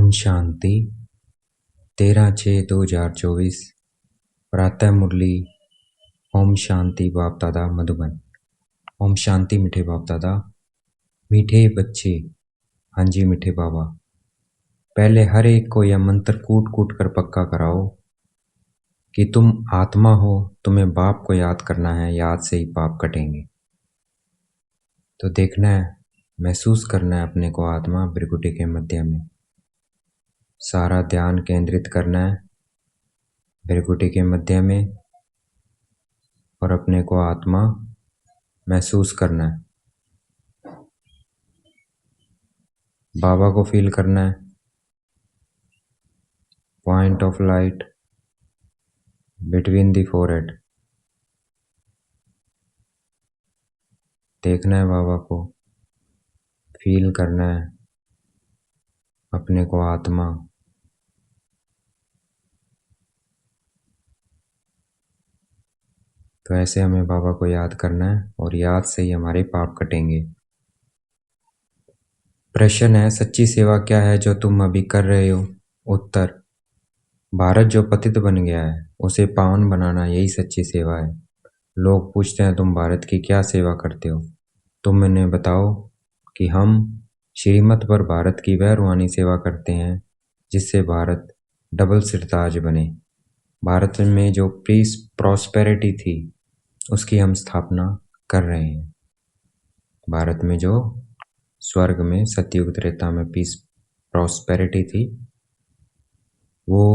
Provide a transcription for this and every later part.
ओम शांति। 13/6/2024 प्रातः मुरली। ओम शांति बाप दादा मधुबन। ओम शांति मीठे बाप दादा। मीठे बच्चे, हाँ जी मीठे बाबा, पहले हर एक को यह मंत्र कूट कूट कर पक्का कराओ कि तुम आत्मा हो, तुम्हें बाप को याद करना है, याद से ही पाप कटेंगे। तो देखना है, महसूस करना है अपने को आत्मा भृकुटी के मध्य में। सारा ध्यान केंद्रित करना है भृकुटी के मध्य में और अपने को आत्मा महसूस करना है। बाबा को फील करना है। Point of light between the forehead. देखना है बाबा को, फील करना है अपने को आत्मा। तो ऐसे हमें बाबा को याद करना है और याद से ही हमारे पाप कटेंगे। प्रश्न है, सच्ची सेवा क्या है जो तुम अभी कर रहे हो? उत्तर, भारत जो पतित बन गया है उसे पावन बनाना, यही सच्ची सेवा है। लोग पूछते हैं तुम भारत की क्या सेवा करते हो? तुम उन्हें बताओ कि हम श्रीमत पर भारत की वह रूहानी सेवा करते हैं जिससे भारत डबल सिरताज बने। भारत में जो पीस प्रॉस्पेरिटी थी उसकी हम स्थापना कर रहे हैं। भारत में जो स्वर्ग में सतयुग त्रेता में पीस प्रॉस्पेरिटी थी वो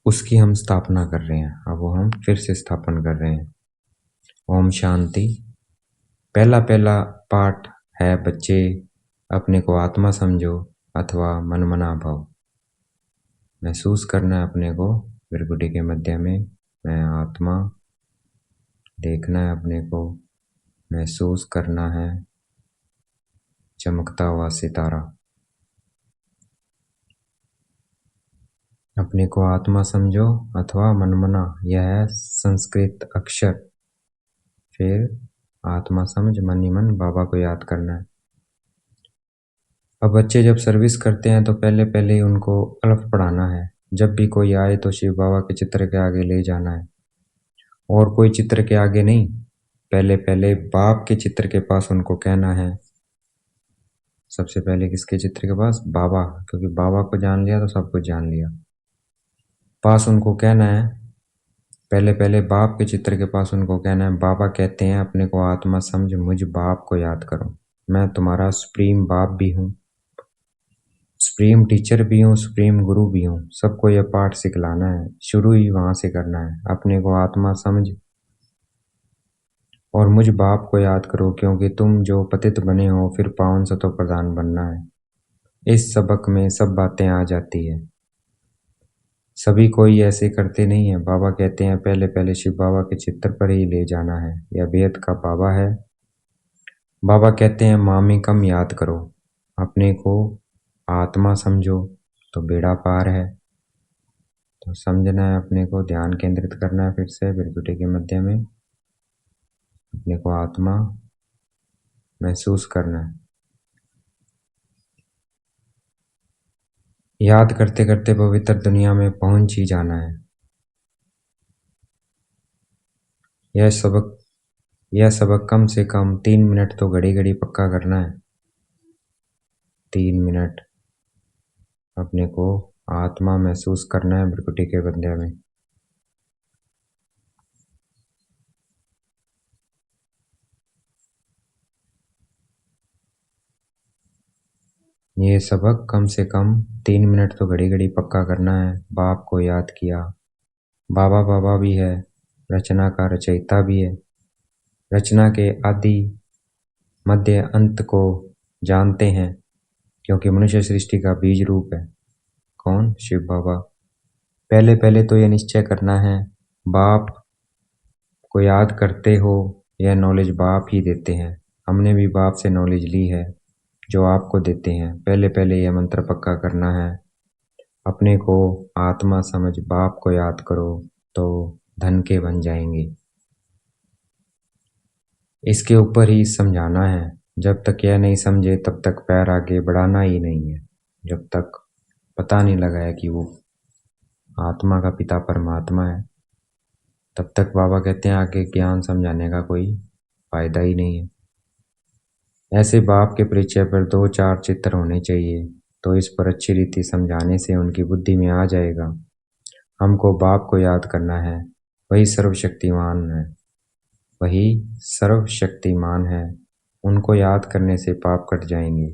उसकी हम स्थापना कर रहे हैं। अब वो हम फिर से स्थापन कर रहे हैं। ओम शांति। पहला पाठ है बच्चे, अपने को आत्मा समझो अथवा मनमना भाव। महसूस करना है अपने को भृकुटी के मध्य में, मैं आत्मा। देखना है अपने को, महसूस करना है चमकता हुआ सितारा। अपने को आत्मा समझो अथवा मनमना, यह है संस्कृत अक्षर। फिर आत्मा समझ, मन ही मन बाबा को याद करना है। अब बच्चे जब सर्विस करते हैं तो पहले ही उनको अलफ पढ़ाना है। जब भी कोई आए तो शिव बाबा के चित्र के आगे ले जाना है, और कोई चित्र के आगे नहीं, पहले बाप के चित्र के पास उनको कहना है। सबसे पहले किसके चित्र के पास? बाबा, क्योंकि बाबा को जान लिया तो सब कुछ जान लिया। पास उनको कहना है, पहले बाप के चित्र के पास उनको कहना है, बाबा कहते हैं अपने को आत्मा समझ, मुझ बाप को याद करो। मैं तुम्हारा सुप्रीम बाप भी हूँ, सुप्रीम टीचर भी हूँ, सुप्रीम गुरु भी हूँ। सबको यह पाठ सिखलाना है, शुरू ही वहां से करना है। अपने को आत्मा समझ और मुझ बाप को याद करो, क्योंकि तुम जो पतित बने हो फिर पावन सतो प्रधान बनना है। इस सबक में सब बातें आ जाती है। सभी कोई ऐसे करते नहीं है। बाबा कहते हैं पहले शिव बाबा के चित्र पर ही ले जाना है। यह वेद का बाबा है। बाबा कहते हैं मामी कम याद करो, अपने को आत्मा समझो तो बेड़ा पार है। तो समझना है अपने को, ध्यान केंद्रित करना है फिर से भृकुटी के मध्य में। अपने को आत्मा महसूस करना है। याद करते करते पवित्र दुनिया में पहुंच ही जाना है। यह सबक कम से कम 3 मिनट तो घड़ी घड़ी पक्का करना है। 3 मिनट अपने को आत्मा महसूस करना है भृकुटी के मध्य में। ये सबक कम से कम 3 मिनट तो घड़ी घड़ी पक्का करना है। बाप को याद किया, बाबा भी है, रचना का रचयिता भी है, रचना के आदि मध्य अंत को जानते हैं, क्योंकि मनुष्य सृष्टि का बीज रूप है। कौन? शिव बाबा। पहले तो यह निश्चय करना है, बाप को याद करते हो, यह नॉलेज बाप ही देते हैं। हमने भी बाप से नॉलेज ली है जो आपको देते हैं। पहले यह मंत्र पक्का करना है। अपने को आत्मा समझ, बाप को याद करो तो धन के बन जाएंगे। इसके ऊपर ही समझाना है। जब तक यह नहीं समझे तब तक पैर आगे बढ़ाना ही नहीं है। जब तक पता नहीं लगाया कि वो आत्मा का पिता परमात्मा है, तब तक बाबा कहते हैं आगे ज्ञान समझाने का कोई फायदा ही नहीं है। ऐसे बाप के परिचय पर 2-4 चित्र होने चाहिए, तो इस पर अच्छी रीति समझाने से उनकी बुद्धि में आ जाएगा। हमको बाप को याद करना है, वही सर्वशक्तिमान है, वही सर्वशक्तिमान है। उनको याद करने से पाप कट जाएंगे।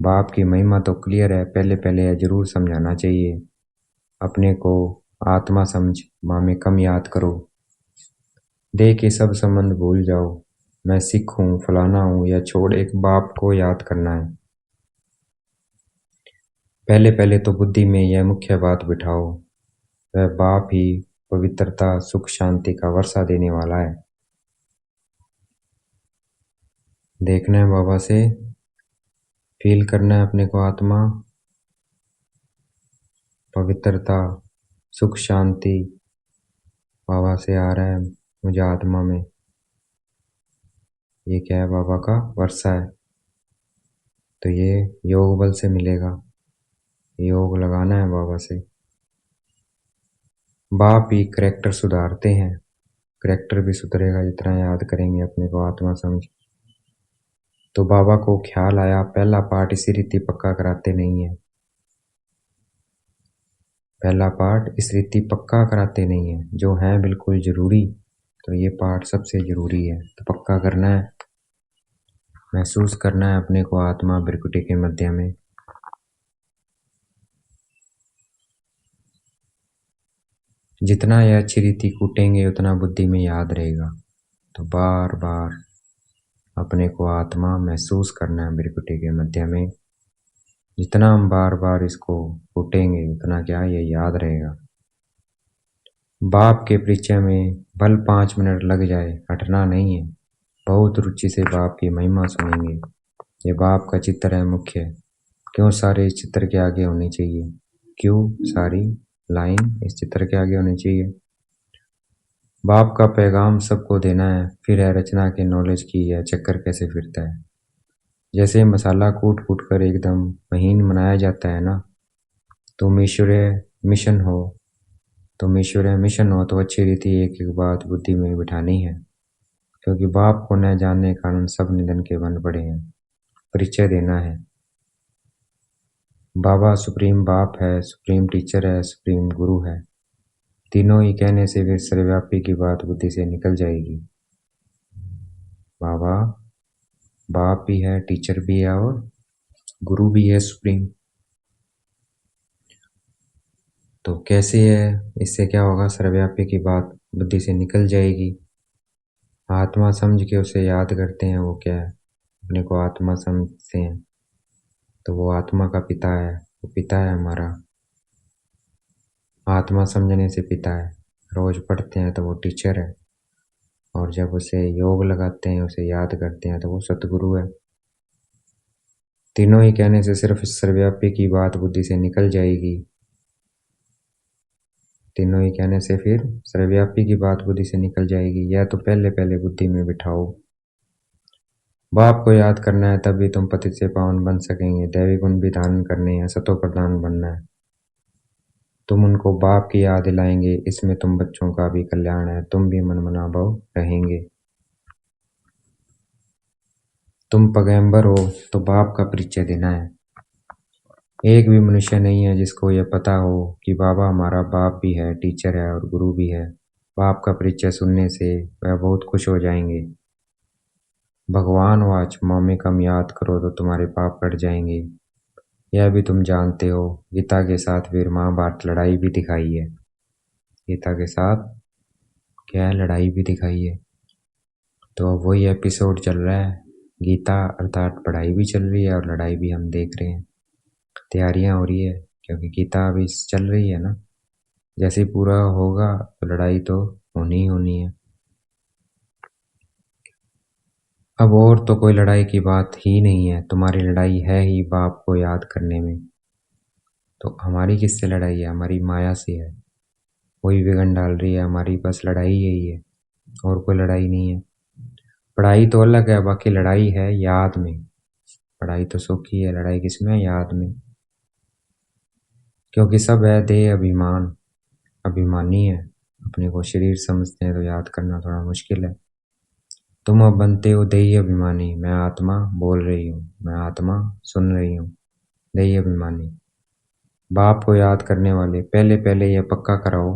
बाप की महिमा तो क्लियर है, पहले पहले यह जरूर समझाना चाहिए। अपने को आत्मा समझ, माँ में कम याद करो। देह के सब संबंध भूल जाओ। मैं सिख हूँ, फलाना हूँ, या छोड़ एक बाप को याद करना है। पहले पहले तो बुद्धि में यह मुख्य बात बिठाओ, वह बाप ही पवित्रता, सुख, शांति का वर्षा देने वाला है। देखना है बाबा से, फील करना है अपने को आत्मा, पवित्रता, सुख, शांति बाबा से आ रहा है मुझे आत्मा में। ये क्या है? बाबा का वर्षा है, तो ये योग बल से मिलेगा। योग लगाना है बाबा से। बाप ही करेक्टर सुधारते हैं, करेक्टर भी सुधरेगा जितना याद करेंगे अपने को आत्मा समझ। तो बाबा को ख्याल आया, पहला पाठ इसी रीति पक्का कराते नहीं है। पहला पाठ इस रीति पक्का कराते नहीं है, जो है बिल्कुल जरूरी, तो ये पाठ सबसे जरूरी है, तो पक्का करना है। महसूस करना है अपने को आत्मा बिरकुटी के मध्य में। जितना यह अच्छी रीति कूटेंगे उतना बुद्धि में याद रहेगा। तो बार बार अपने को आत्मा महसूस करना है बिरकुटी के मध्य में। जितना हम बार बार इसको कूटेंगे उतना क्या ये याद रहेगा। बाप के परिचय में भल 5 मिनट लग जाए, हटना नहीं है। बहुत रुचि से बाप की महिमा सुनेंगे। ये बाप का चित्र है मुख्य। क्यों सारे इस चित्र के आगे होनी चाहिए? क्यों सारी लाइन इस चित्र के आगे होनी चाहिए? बाप का पैगाम सबको देना है, फिर है रचना के नॉलेज की यह चक्कर कैसे फिरता है। जैसे मसाला कूट कूट कर एकदम महीन बनाया जाता है ना, तुम ईश्वरीय मिशन हो, तो अच्छी रीति एक एक बात बुद्धि में बिठानी है। क्योंकि बाप को न जानने के कारण सब निधन के बन पड़े हैं। परिचय देना है। बाबा सुप्रीम बाप है, सुप्रीम टीचर है, सुप्रीम गुरु है। तीनों ही कहने से फिर सर्वव्यापी की बात बुद्धि से निकल जाएगी। बाबा बाप भी है, टीचर भी है और गुरु भी है सुप्रीम। तो कैसे है? इससे क्या होगा? सर्वव्यापी की बात बुद्धि से निकल जाएगी। आत्मा समझ के उसे याद करते हैं, वो क्या है? अपने को आत्मा समझते हैं, तो वो आत्मा का पिता है, वो पिता है हमारा। आत्मा समझने से पिता है। रोज पढ़ते हैं तो वो टीचर है, और जब उसे योग लगाते हैं, उसे याद करते हैं, तो वो सतगुरु है। तीनों ही कहने से सिर्फ सर्वव्यापी की बात बुद्धि से निकल जाएगी। तीनों ही कहने से फिर सर्वव्यापी की बात बुद्धि से निकल जाएगी। यह तो पहले पहले बुद्धि में बिठाओ। बाप को याद करना है, तभी तुम पतित से पावन बन सकेंगे। दैवी गुण भी धारण करने हैं, सतो प्रधान बनना है। तुम उनको बाप की याद दिलाएंगे, इसमें तुम बच्चों का भी कल्याण है, तुम भी मनमना भाव रहेंगे। तुम पैगंबर हो तो बाप का परिचय देना है। एक भी मनुष्य नहीं है जिसको यह पता हो कि बाबा हमारा बाप भी है, टीचर है और गुरु भी है। बाप का परिचय सुनने से वह बहुत खुश हो जाएंगे। भगवान वाच, माँ में कम याद करो तो तुम्हारे पाप कट जाएंगे। यह भी तुम जानते हो। गीता के साथ फिर महाभारत लड़ाई भी दिखाई है। गीता के साथ क्या है? लड़ाई भी दिखाई है। तो अब वही एपिसोड चल रहा है। गीता अर्थात पढ़ाई भी चल रही है और लड़ाई भी हम देख रहे हैं। तैयारियां हो रही है, क्योंकि गीता अभी चल रही है ना। जैसे ही पूरा होगा तो लड़ाई तो होनी ही होनी है। अब और तो कोई लड़ाई की बात ही नहीं है। तुम्हारी लड़ाई है ही बाप को याद करने में। तो हमारी किससे लड़ाई है? हमारी माया से है। वही विघन डाल रही है हमारी, बस लड़ाई यही है, और कोई लड़ाई नहीं है। पढ़ाई तो अलग है, बाकी लड़ाई है याद में। पढ़ाई तो सुख ही है, लड़ाई किसमें है? याद में। क्योंकि सब है देह अभिमानी है। अपने को शरीर समझते हैं तो याद करना थोड़ा मुश्किल है। तुम अब बनते हो देही अभिमानी। मैं आत्मा बोल रही हूँ, मैं आत्मा सुन रही हूँ। देही अभिमानी। बाप को याद करने वाले पहले पहले यह पक्का कराओ,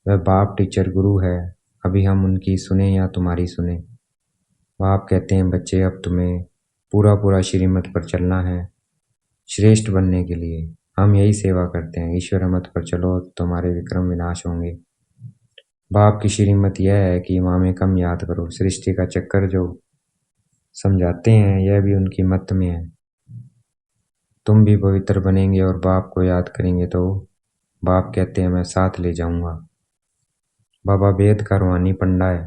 वह बाप टीचर गुरु है। अभी हम उनकी सुने या तुम्हारी सुने। बाप कहते हैं बच्चे अब तुम्हें पूरा पूरा श्रीमत पर चलना है श्रेष्ठ बनने के लिए। हम यही सेवा करते हैं। ईश्वर मत पर चलो, तुम्हारे विक्रम विनाश होंगे। बाप की श्रीमत यह है कि इमाम कम याद करो। सृष्टि का चक्कर जो समझाते हैं यह भी उनकी मत में है। तुम भी पवित्र बनेंगे और बाप को याद करेंगे तो बाप कहते हैं मैं साथ ले जाऊंगा। बाबा वेद का रूहानी पंडा है,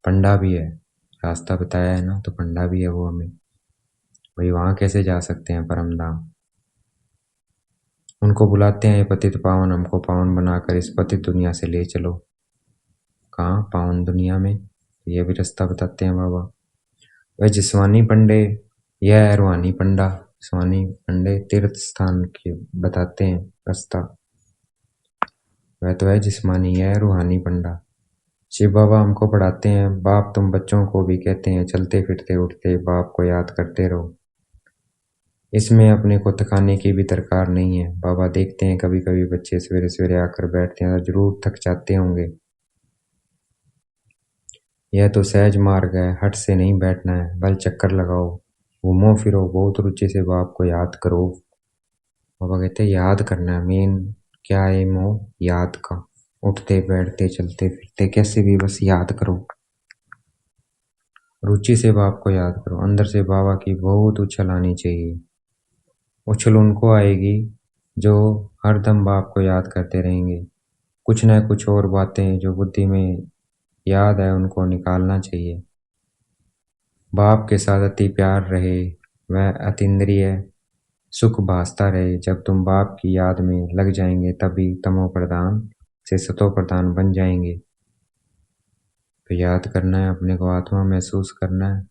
पंडा भी है। रास्ता बताया है ना, तो पंडा भी है वो हमें। भाई वहां कैसे जा सकते हैं परम धाम। उनको बुलाते हैं, ये पतित पावन हमको पावन बनाकर इस पतित दुनिया से ले चलो। कहाँ पावन दुनिया में, ये भी रास्ता बताते हैं बाबा। वह जिस्मानी पंडे, यह है रूहानी पंडा। जिस्मानी पंडे तीर्थ स्थान के बताते हैं रास्ता। वह तो है जिस्मानी, यह है रूहानी पंडा। शिव बाबा हमको पढ़ाते हैं। बाप तुम बच्चों को भी कहते हैं चलते फिरते उठते बाप को याद करते रहो। इसमें अपने को थकाने की भी दरकार नहीं है। बाबा देखते हैं कभी कभी बच्चे सवेरे सवेरे आकर बैठते हैं तो जरूर थक जाते होंगे। यह तो सहज मार्ग है, हट से नहीं बैठना है। बल चक्कर लगाओ, घूमो फिरो, बहुत रुचि से बाप को याद करो। बाबा कहते हैं याद करना है। मेन क्या एम हो याद का। उठते बैठते चलते फिरते कैसे भी बस याद करो। रुचि से बाप को याद करो। अंदर से बाबा की बहुत उछल आनी चाहिए। उछल उनको आएगी जो हरदम बाप को याद करते रहेंगे। कुछ न कुछ और बातें जो बुद्धि में याद है उनको निकालना चाहिए। बाप के साथ अति प्यार रहे, वह अतीन्द्रिय सुख भासता रहे। जब तुम बाप की याद में लग जाएंगे तभी तमो प्रधान से सतो प्रधान बन जाएंगे। तो याद करना है, अपने को आत्मा महसूस करना है,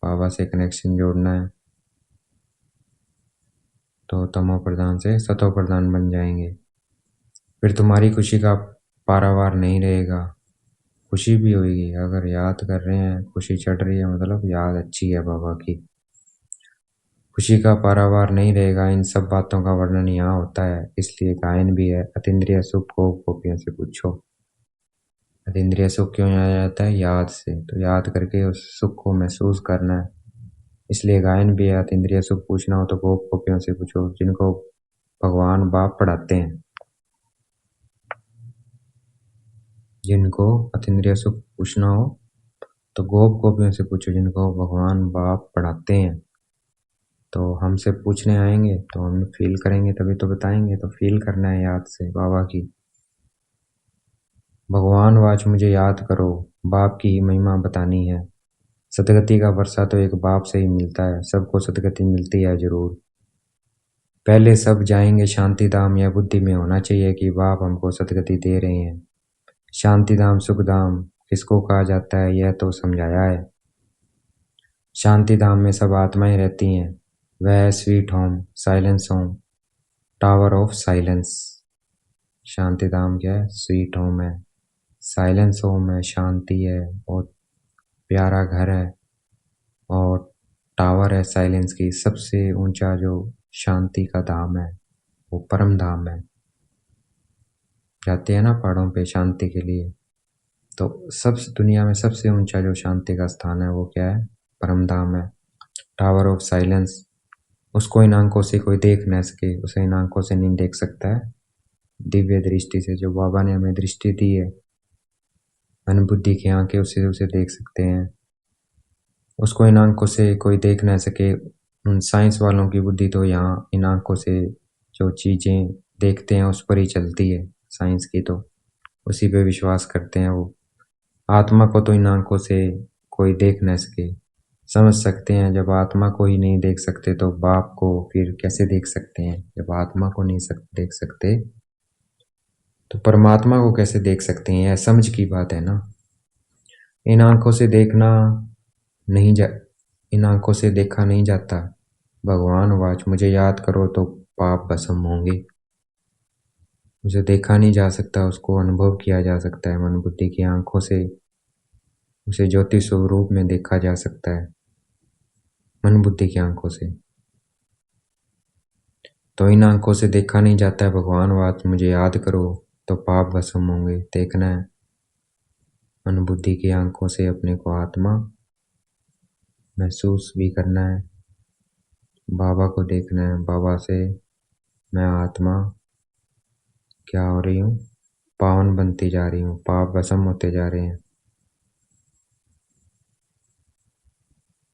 बाबा से कनेक्शन जोड़ना है, तो तमो प्रधान से सतो प्रधान बन जाएंगे। फिर तुम्हारी खुशी का पारावार नहीं रहेगा। खुशी भी होगी अगर याद कर रहे हैं, खुशी चढ़ रही है मतलब याद अच्छी है बाबा की। खुशी का पारावार नहीं रहेगा। इन सब बातों का वर्णन यहाँ होता है, इसलिए गायन भी है। अतीन्द्रिय सुख को गोपियों से पूछो। अतीन्द्रिय सुख क्यों आया जाता है? याद से। तो याद करके उस सुख को महसूस करना है, इसलिए गायन भी है। अतीन्द्रिय सुख पूछना हो तो गोपियों से पूछो, जिनको भगवान बाप पढ़ाते हैं। जिनको अतीन्द्रिय सुख पूछना हो तो गोपियों से पूछो, जिनको भगवान बाप पढ़ाते हैं। तो हमसे पूछने आएंगे तो हम फील करेंगे तभी तो बताएंगे। तो फील करना है याद से बाबा की। भगवान वाच मुझे याद करो, बाप की ही महिमा बतानी है। सदगति का वर्षा तो एक बाप से ही मिलता है। सबको सदगति मिलती है जरूर। पहले सब जाएंगे शांति धाम। यह बुद्धि में होना चाहिए कि बाप हमको सदगति दे रहे हैं। शांति धाम सुख धाम किसको कहा जाता है यह तो समझाया है। शांति धाम में सब आत्माएं रहती हैं। वह है sweet home, silence home, tower of silence. शांति धाम क्या है? स्वीट होम है, साइलेंस होम है, शांति है, बहुत प्यारा घर है, और टावर है साइलेंस की। सबसे ऊंचा जो शांति का धाम है वो परम धाम है। जाते हैं ना पहाड़ों पे शांति के लिए, तो सब दुनिया में सबसे ऊंचा जो शांति का स्थान है वो क्या है? परम धाम है, टावर ऑफ साइलेंस। उसको इन आंखों से कोई देख न सके, उसे इन आंखों से नहीं देख सकता है। दिव्य दृष्टि से जो बाबा ने हमें दृष्टि दी है, अनुभुद्धि की आंखें, उससे उसे देख सकते हैं। उसको इन आंखों से कोई देख न सके। उन साइंस वालों की बुद्धि तो यहाँ इन आंखों से जो चीजें देखते हैं उस पर ही चलती है। साइंस की तो उसी पे विश्वास करते हैं वो। आत्मा को तो इन आंखों से कोई देख न सके। समझ सकते हैं, जब आत्मा को ही नहीं देख सकते तो बाप को फिर कैसे देख सकते हैं? जब आत्मा को नहीं देख सकते तो परमात्मा को कैसे देख सकते हैं? यह समझ की बात है ना। इन आंखों से देखना नहीं जा इन आंखों से देखा नहीं जाता, भगवान वाच, मुझे याद करो तो पाप भस्म होंगे। उसे देखा नहीं जा सकता, उसको अनुभव किया जा सकता है मन बुद्धि की आंखों से। उसे ज्योति स्वरूप में देखा जा सकता है मन बुद्धि की आंखों से। तो इन आंखों से देखा नहीं जाता है भगवान वाच, मुझे याद करो तो पाप भस्म होंगे। देखना है मन बुद्धि की आंखों से अपने को आत्मा, महसूस भी करना है। बाबा को देखना है, बाबा से मैं आत्मा क्या हो रही हूँ, पावन बनती जा रही हूँ, पाप भस्म होते जा रहे हैं।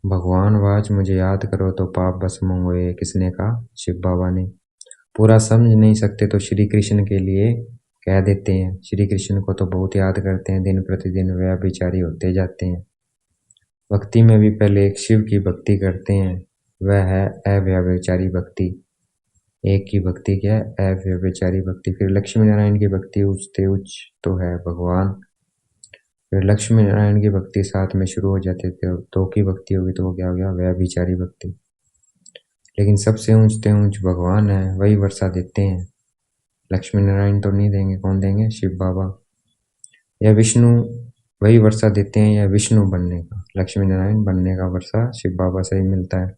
भगवान वाच, मुझे याद करो तो पाप भस्म होंगे। किसने कहा? शिव बाबा ने। पूरा समझ नहीं सकते तो श्री कृष्ण के लिए कह देते हैं। श्री कृष्ण को तो बहुत याद करते हैं, दिन प्रतिदिन वह विचारी होते जाते हैं। भक्ति में भी पहले एक शिव की भक्ति करते हैं, वह है अव्यभिचारी भक्ति। एक की भक्ति क्या है? अव्यभिचारी भक्ति। फिर लक्ष्मी नारायण की भक्ति उच्चते उच्च तो है भगवान। फिर लक्ष्मी नारायण की भक्ति साथ में शुरू हो जाती है, दो की भक्ति होगी तो वो क्या हो गया? व्यभिचारी भक्ति। लेकिन सबसे ऊंचते ऊंच भगवान है, वही वर्षा देते हैं। लक्ष्मी नारायण तो नहीं देंगे, कौन देंगे? शिव बाबा या विष्णु। वही वर्षा देते हैं या विष्णु बनने का, लक्ष्मी नारायण बनने का वर्षा शिव बाबा से ही मिलता है।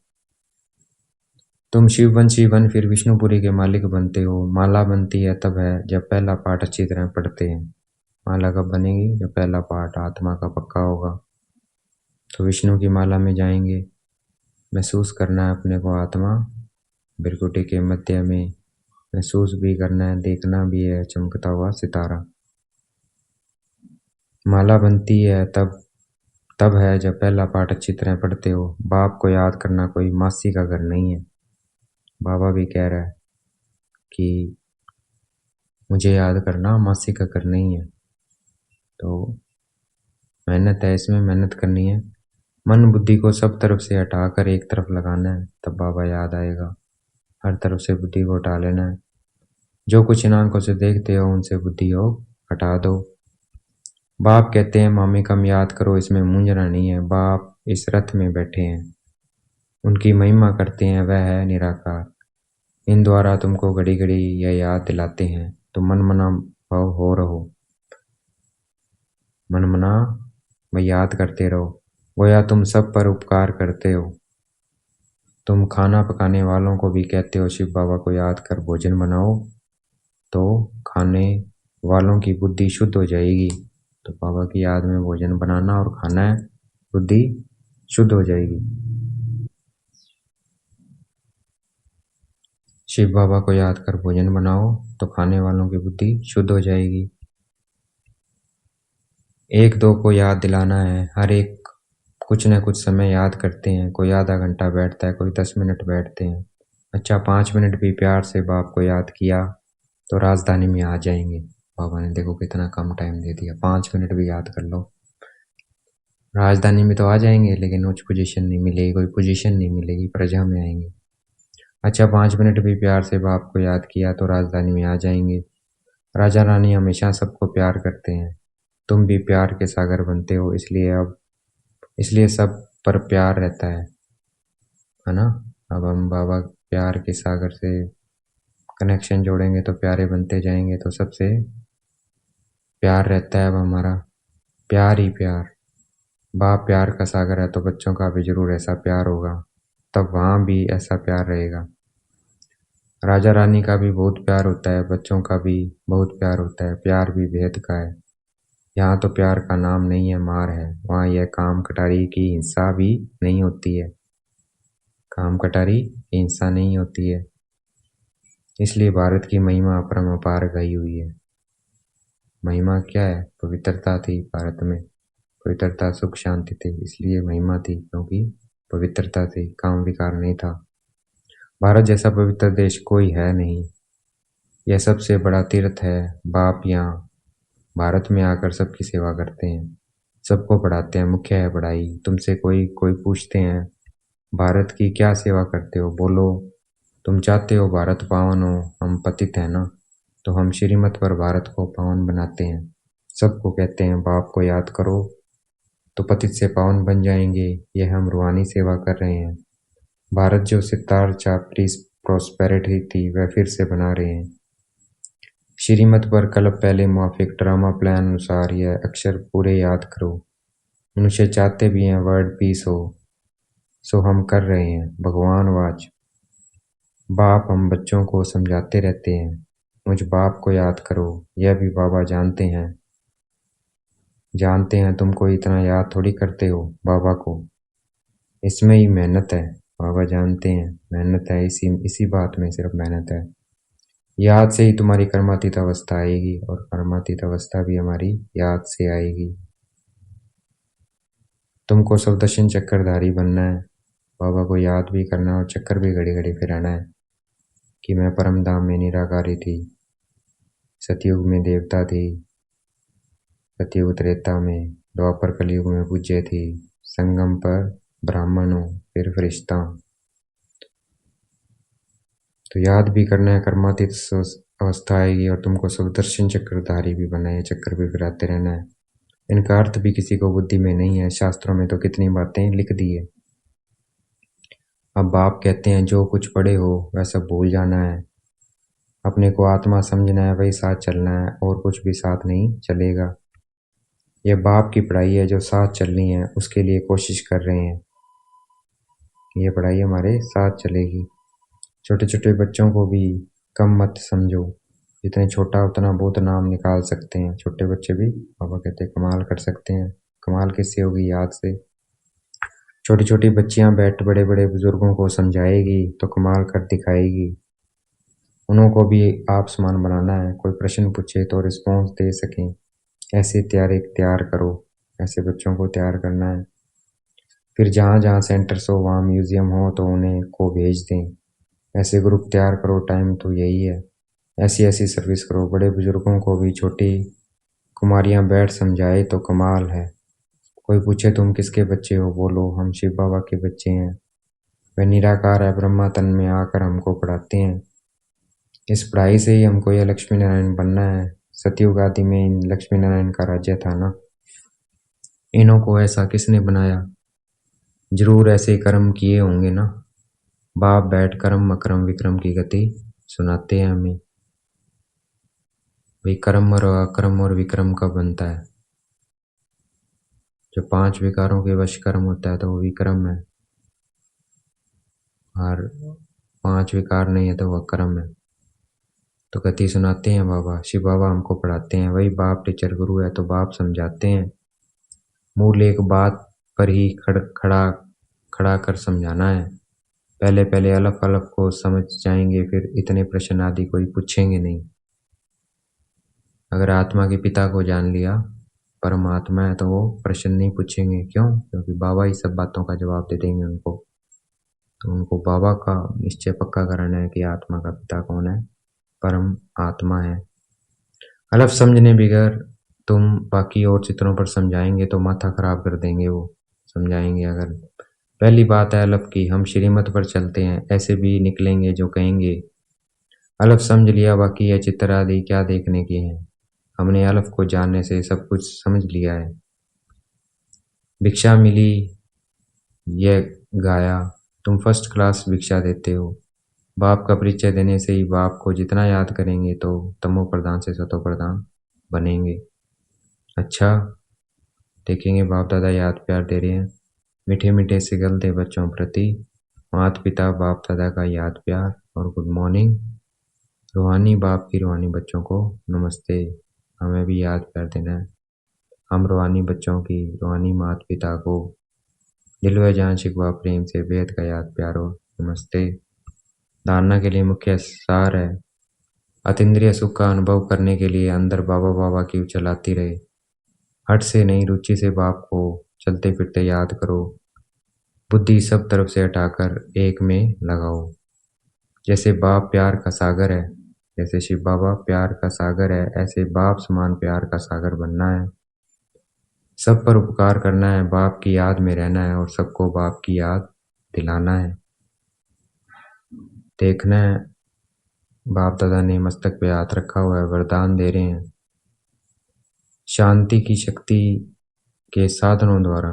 तुम शिव बन फिर विष्णुपुरी के मालिक बनते हो। माला बनती है तब है जब पहला पाठ अच्छी तरह पढ़ते हैं। माला कब बनेगी? जब पहला पाठ आत्मा का पक्का होगा। तो विष्णु की माला में जाएंगे, महसूस करना है अपने को आत्मा भृकुटी के मध्य में। महसूस भी करना है, देखना भी है चमकता हुआ सितारा। माला बनती है तब है जब पहला पाठ अच्छी तरह पढ़ते हो। बाप को याद करना कोई मासी का घर नहीं है। बाबा भी कह रहा है कि मुझे याद करना मासी का घर नहीं है। तो मेहनत है, इसमें मेहनत करनी है। मन बुद्धि को सब तरफ से हटाकर एक तरफ लगाना है, तब बाबा याद आएगा। हर तरफ से बुद्धि को हटा लेना है। जो कुछ इन आंखों से देखते हो उनसे बुद्धि को हटा दो। बाप कहते हैं मामी कम याद करो, इसमें मूंझना नहीं है। बाप इस रथ में बैठे हैं, उनकी महिमा करते हैं, वह है निराकार। इन द्वारा तुमको घड़ी घड़ी यह याद दिलाते हैं। तुम मन मना भाव हो रहो, मन मना व याद करते रहो। गोया तुम सब पर उपकार करते हो। तुम खाना पकाने वालों को भी कहते हो शिव बाबा को याद कर भोजन बनाओ, तो खाने वालों की बुद्धि शुद्ध हो जाएगी। तो बाबा की याद में भोजन बनाना और खाना है, बुद्धि शुद्ध हो जाएगी। शिव बाबा को याद कर भोजन बनाओ तो खाने वालों की बुद्धि शुद्ध हो जाएगी। एक दो को याद दिलाना है, हर एक कुछ न कुछ समय याद करते हैं। कोई आधा घंटा बैठता है, कोई 10 मिनट बैठते हैं। अच्छा 5 मिनट भी प्यार से बाप को याद किया तो राजधानी में आ जाएंगे। बाबा ने देखो कितना कम टाइम दे दिया, 5 मिनट भी याद कर लो राजधानी में तो आ जाएंगे, लेकिन उच्च पोजीशन नहीं मिलेगी, कोई पोजीशन नहीं मिलेगी, प्रजा में आएंगे। अच्छा 5 मिनट भी प्यार से बाप को याद किया तो राजधानी में आ जाएंगे। राजा रानी हमेशा सबको प्यार करते हैं। तुम भी प्यार के सागर बनते हो, इसलिए सब पर प्यार रहता है ना। अब हम बाबा प्यार के सागर से कनेक्शन जोड़ेंगे तो प्यारे बनते जाएंगे, तो सबसे प्यार रहता है। अब हमारा प्यार ही प्यार। बाप प्यार का सागर है तो बच्चों का भी जरूर ऐसा प्यार होगा, तब वहाँ भी ऐसा प्यार रहेगा। राजा रानी का भी बहुत प्यार होता है, बच्चों का भी बहुत प्यार होता है। प्यार भी भेद का है। यहाँ तो प्यार का नाम नहीं है, मार है। वहाँ यह काम कटारी की हिंसा भी नहीं होती है, काम कटारी की हिंसा नहीं होती है। इसलिए भारत की महिमा अपरंपार गई हुई है। महिमा क्या है? पवित्रता थी भारत में, पवित्रता सुख शांति थी, इसलिए महिमा थी, क्योंकि पवित्रता थी, काम विकार नहीं था। भारत जैसा पवित्र देश कोई है नहीं। यह सबसे बड़ा तीर्थ है। बाप यहाँ भारत में आकर सबकी सेवा करते हैं, सबको पढ़ाते हैं। मुख्य है पढ़ाई। तुमसे कोई कोई पूछते हैं भारत की क्या सेवा करते हो, बोलो तुम चाहते हो भारत पावन हो। हम पतित हैं ना, तो हम श्रीमत पर भारत को पावन बनाते हैं। सबको कहते हैं बाप को याद करो तो पतित से पावन बन जाएंगे। यह हम रूहानी सेवा कर रहे हैं। भारत जो सितार चापड़ी प्रॉस्पेरिटी थी वह फिर से बना रहे हैं। श्रीमत पर कल पहले मुआफिक ड्रामा प्लान अनुसार यह अक्षर पूरे याद करो। मनुष्य चाहते भी हैं वर्ल्ड पीस हो, सो हम कर रहे हैं भगवान वाच। बाप हम बच्चों को समझाते रहते हैं, मुझ बाप को याद करो। यह भी बाबा जानते हैं तुम कोई इतना याद थोड़ी करते हो बाबा को। इसमें ही मेहनत है, बाबा जानते हैं मेहनत है, इसी बात में सिर्फ मेहनत है। याद से ही तुम्हारी कर्मातीत अवस्था आएगी और कर्मातीत अवस्था भी हमारी याद से आएगी। तुमको सुदर्शन चक्रधारी बनना है, बाबा को याद भी करना है और चक्कर भी घड़ी घड़ी फिराना है कि मैं परम धाम में निराकारी थी, सतयुग में देवता थी, सतयुग त्रेता में, द्वापर कलयुग में पूज्य थी, संगम पर ब्राह्मण हो, फिर फरिश्ता। तो याद भी करना है, कर्मातीत अवस्था आएगी और तुमको सुदर्शन चक्रधारी भी बनना है, चक्कर भी फिराते रहना है। इनका अर्थ भी किसी को बुद्धि में नहीं है, शास्त्रों में तो कितनी बातें लिख दी है। अब बाप कहते हैं जो कुछ पढ़े हो वह सब भूल जाना है, अपने को आत्मा समझना है, वही साथ चलना है और कुछ भी साथ नहीं चलेगा। यह बाप की पढ़ाई है जो साथ चलनी है, उसके लिए कोशिश कर रहे हैं। ये पढ़ाई हमारे साथ चलेगी। छोटे छोटे बच्चों को भी कम मत समझो, जितने छोटा उतना बहुत नाम निकाल सकते हैं। छोटे बच्चे भी बाबा कहते हैं कमाल कर सकते हैं। कमाल किससे होगी? याद से। छोटी छोटी बच्चियां बैठ बड़े बड़े बुजुर्गों को समझाएगी तो कमाल कर दिखाएगी। उनको भी आप समान बनाना है, कोई प्रश्न पूछे तो रिस्पॉन्स दे सकें, ऐसे तैयार करो। ऐसे बच्चों को तैयार करना है। फिर जहाँ जहाँ सेंटर्स हो, वहाँ म्यूजियम हो तो उन्हें को भेज दें। ऐसे ग्रुप तैयार करो, टाइम तो यही है। ऐसी ऐसी सर्विस करो। बड़े बुजुर्गों को भी छोटी कुमारियाँ बैठ समझाए तो कमाल है। कोई पूछे तुम किसके बच्चे हो, बोलो हम शिव बाबा के बच्चे हैं। वह निराकार है, ब्रह्मा तन में आकर हमको पढ़ाते हैं। इस पढ़ाई से ही हमको यह लक्ष्मी नारायण बनना है। सतयुग आदि में इन लक्ष्मी नारायण का राज्य था ना, इन्हों को ऐसा किसने बनाया? जरूर ऐसे कर्म किए होंगे ना। बाप बैठ कर्म अक्रम विक्रम की गति सुनाते हैं हमें। भाई कर्म और अक्रम और विक्रम कब बनता है? जो 5 विकारों के वश कर्म होता है तो वो विक्रम है, और 5 विकार नहीं है तो वो अक्रम है। तो गति सुनाते हैं बाबा, शिव बाबा हमको पढ़ाते हैं। वही बाप टीचर गुरु है तो बाप समझाते हैं। मूल एक बात पर ही खड़ा कर समझाना है। पहले पहले अलफ अलफ को समझ जाएंगे, फिर इतने प्रश्न आदि कोई पूछेंगे नहीं। अगर आत्मा के पिता को जान लिया, परमात्मा है, तो वो प्रश्न नहीं पूछेंगे। क्यों? क्योंकि बाबा ही सब बातों का जवाब दे देंगे उनको। तो उनको बाबा का निश्चय पक्का कराना है कि आत्मा का पिता कौन है, परम आत्मा है। अलफ समझने बिगैर तुम बाकी और चित्रों पर समझाएंगे तो माथा खराब कर देंगे वो समझाएंगे अगर। पहली बात है अलफ की, हम श्रीमत पर चलते हैं। ऐसे भी निकलेंगे जो कहेंगे अलफ समझ लिया, बाकी यह चित्र आदि क्या देखने के हैं। हमने अलफ को जानने से सब कुछ समझ लिया है। भिक्षा मिली, यह गाया, तुम फर्स्ट क्लास भिक्षा देते हो। बाप का परिचय देने से ही बाप को जितना याद करेंगे तो तमो प्रधान से सतो प्रधान बनेंगे। अच्छा, देखेंगे बाप दादा याद प्यार दे रहे हैं। मीठे मीठे सिगलते बच्चों प्रति माता पिता बाप दादा का याद प्यार और गुड मॉर्निंग। रूहानी बाप की रूहानी बच्चों को नमस्ते। हमें भी याद प्यार देना है। हम रूहानी बच्चों की रूहानी माता पिता को दिल व जान शिकवा प्रेम से बेहद का याद प्यार हो नमस्ते। धारणा के लिए मुख्य सार है, अतीन्द्रिय सुख का अनुभव करने के लिए अंदर बाबा बाबा की उछल आती रहे। हट से नहीं, रुचि से बाप को चलते फिरते याद करो। बुद्धि सब तरफ से हटाकर एक में लगाओ। जैसे बाप प्यार का सागर है, जैसे शिव बाबा प्यार का सागर है, ऐसे बाप समान प्यार का सागर बनना है। सब पर उपकार करना है, बाप की याद में रहना है और सबको बाप की याद दिलाना है। देखना है बाप दादा ने मस्तक पे हाथ रखा हुआ है, वरदान दे रहे हैं। शांति की शक्ति के साधनों द्वारा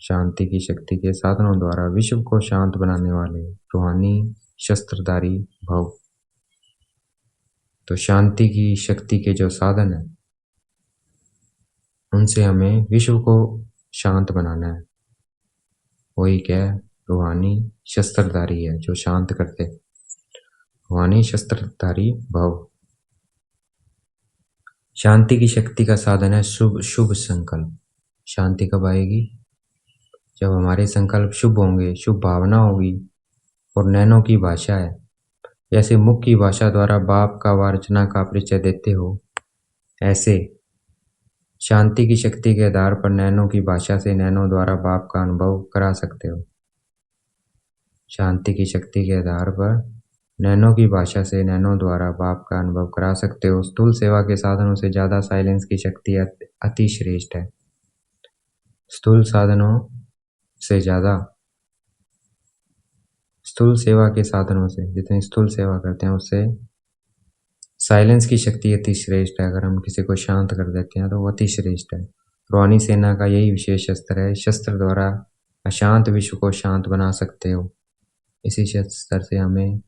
शांति की शक्ति के साधनों द्वारा विश्व को शांत बनाने वाले रूहानी शस्त्रधारी भव। तो शांति की शक्ति के जो साधन है उनसे हमें विश्व को शांत बनाना है। वही क्या है? रूहानी शस्त्रधारी है जो शांत करते। रूहानी शस्त्रधारी भव। शांति की शक्ति का साधन है शुभ शुभ संकल्प। शांति कब आएगी? जब हमारे संकल्प शुभ होंगे, शुभ भावना होगी। और नैनो की भाषा है, जैसे मुख की भाषा द्वारा बाप का व अर्चना का परिचय देते हो, ऐसे शांति की शक्ति के आधार पर नैनो की भाषा से नैनो द्वारा बाप का अनुभव करा सकते हो। शांति की शक्ति के आधार पर नैनो की भाषा से नैनो द्वारा बाप का अनुभव करा सकते हो। स्थूल सेवा के साधनों से ज़्यादा साइलेंस की शक्ति अति श्रेष्ठ है। स्थूल साधनों से ज़्यादा, स्थूल सेवा के साधनों से जितनी स्थूल सेवा करते हैं उससे साइलेंस की शक्ति अति श्रेष्ठ है। अगर हम किसी को शांत कर देते हैं तो वो अति श्रेष्ठ है। रूहानी सेना का यही विशेष शस्त्र है। शस्त्र द्वारा अशांत विश्व को शांत बना सकते हो। इसी शस्त्र से हमें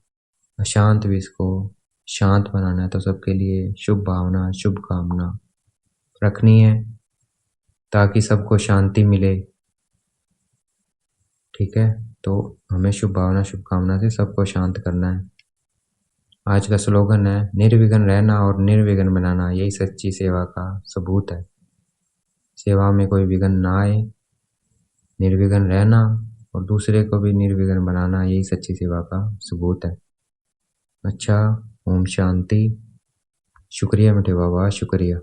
अशांत विश्व को शांत बनाना है। तो सबके लिए शुभ भावना, शुभ कामना रखनी है ताकि सबको शांति मिले। ठीक है, तो हमें शुभ भावना, शुभ कामना से सबको शांत करना है। आज का स्लोगन है निर्विघ्न रहना और निर्विघ्न बनाना। यही सच्ची सेवा का सबूत है। सेवा में कोई विघ्न ना आए, निर्विघ्न रहना और दूसरे को भी निर्विघ्न बनाना, यही सच्ची सेवा का सबूत है। अच्छा, ओम शांति। शुक्रिया मीठे बाबा, शुक्रिया।